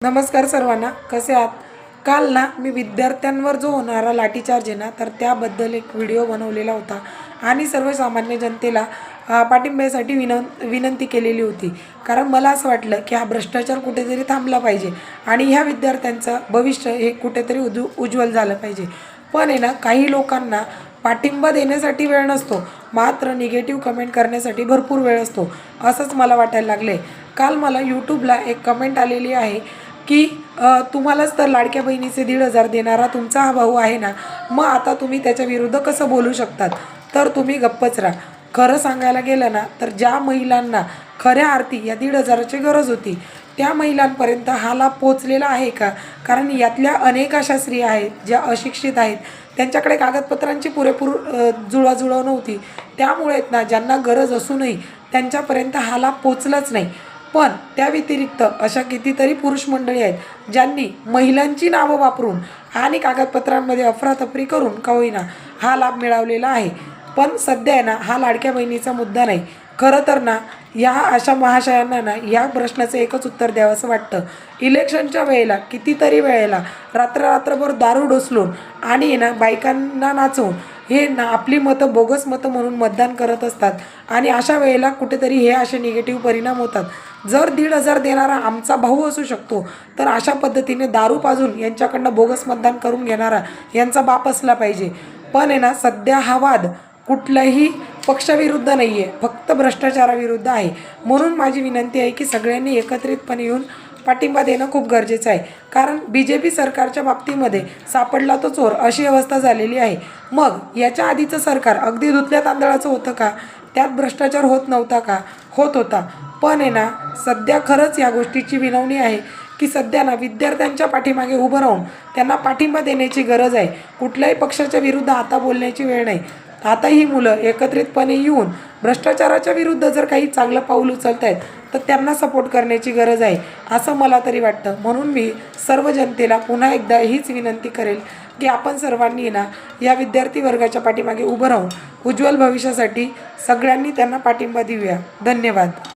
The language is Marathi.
नमस्कार सर्वांना, कसे आहात? काल ना मी विद्यार्थ्यांवर जो होणारा लाठीचार्ज आहे ना, तर त्याबद्दल एक व्हिडिओ बनवलेला होता आणि सर्वसामान्य जनतेला पाठिंब्यासाठी विनंती केलेली होती. कारण मला असं वाटलं की हा भ्रष्टाचार कुठेतरी थांबला पाहिजे आणि ह्या विद्यार्थ्यांचं भविष्य हे कुठेतरी उज्ज्वल झालं पाहिजे. पण आहे ना, काही लोकांना पाठिंबा देण्यासाठी वेळ नसतो, मात्र निगेटिव्ह कमेंट करण्यासाठी भरपूर वेळ असतो, असंच मला वाटायला लागले. काल मला यूट्यूबला एक कमेंट आलेली आहे की तुम्हालाच तर लाडक्या बहिणीचे 1,500 देणारा तुमचा हा भाऊ आहे ना, मग आता तुम्ही त्याच्या विरुद्ध कसं बोलू शकतात? तर तुम्ही गप्पच राहा. खरं सांगायला गेलं ना, तर ज्या महिलांना खऱ्या अर्थी या 1,500ची गरज होती, त्या महिलांपर्यंत हा लाभ पोहोचलेला आहे का? कारण यातल्या अनेक अशा स्त्रिया आहेत ज्या अशिक्षित आहेत, त्यांच्याकडे कागदपत्रांची पुरेपूर जुळवाजुळव नव्हती. त्यामुळे ना, ज्यांना गरज असूनही त्यांच्यापर्यंत हा लाभ पोचलाच नाही. पण त्या व्यतिरिक्त अशा कितीतरी पुरुष मंडळी आहेत ज्यांनी महिलांची नावं वापरून आणि कागदपत्रांमध्ये अफरातफरी करून का होईना हा लाभ मिळवलेला आहे. पण सध्या आहे ना, हा लाडक्या बहिणीचा मुद्दा नाही. खरं तर ना, या अशा महाशयांना ना या प्रश्नाचं एकच उत्तर द्यावं असं वाटतं. इलेक्शनच्या वेळेला कितीतरी वेळेला रात्रभर दारू डोसलून आणि ना बायकांना नाचवून हे ना आपली मतं बोगस मतं म्हणून मतदान करत असतात आणि अशा वेळेला कुठेतरी हे असे निगेटिव्ह परिणाम होतात. जर 1,500 देणारा आमचा भाऊ असू शकतो, तर अशा पद्धतीने दारू पाजून यांच्याकडनं बोगस मतदान करून घेणारा यांचा बाप असला पाहिजे. पण आहे ना, सध्या हा वाद कुठल्याही पक्षाविरुद्ध नाही आहे, फक्त भ्रष्टाचाराविरुद्ध आहे. म्हणून माझी विनंती आहे की सगळ्यांनी एकत्रितपणे येऊन पाठिंबा देणं खूप गरजेचं आहे. कारण BJP सरकारच्या बाबतीमध्ये सापडला तो चोर अशी अवस्था झालेली आहे. मग याच्या आधीचं सरकार अगदी धुतल्या तांदळाचं होतं का? त्यात भ्रष्टाचार होत नव्हता का? होत होता. पण आहे ना, सध्या खरंच या गोष्टीची विनवणी आहे की सध्या ना विद्यार्थ्यांच्या पाठीमागे उभं राहून त्यांना पाठिंबा देण्याची गरज आहे. कुठल्याही पक्षाच्या विरुद्ध आता बोलण्याची वेळ नाही. आता ही मुलं एकत्रितपणे येऊन भ्रष्टाचाराच्या विरुद्ध जर काही चांगलं पाऊल उचलत आहेत, तर त्यांना सपोर्ट करण्याची गरज आहे असं मला तरी वाटतं. म्हणून मी सर्व जनतेला पुन्हा एकदा हीच विनंती करेल की आपण सर्वांनी ना या विद्यार्थी वर्गाच्या पाठीमागे उभं राहून उज्ज्वल भविष्यासाठी सगळ्यांनी त्यांना पाठिंबा देऊया. धन्यवाद.